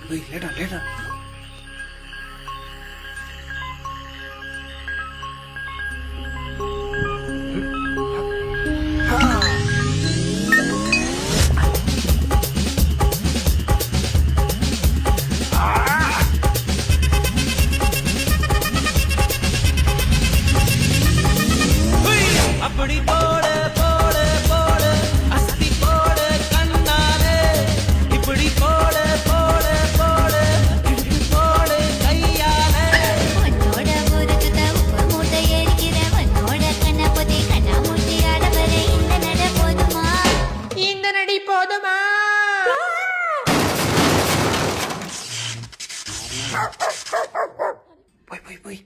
லேட்டா லேட்டா. அப்படி போடு போடு போடு அஸ்தி போடு கண்ணாலே இப்படி போடு போடு போடு இடுப்பு போடு கையாலே உன்னோட முறுக்குத உப்பு மூட்டை எரிக்கிற உன்னோட கண்ணபதி கண்ணாமூச்சி ஆடவர இந்த நட போதுமா இந்த நடி போதுமா? போய்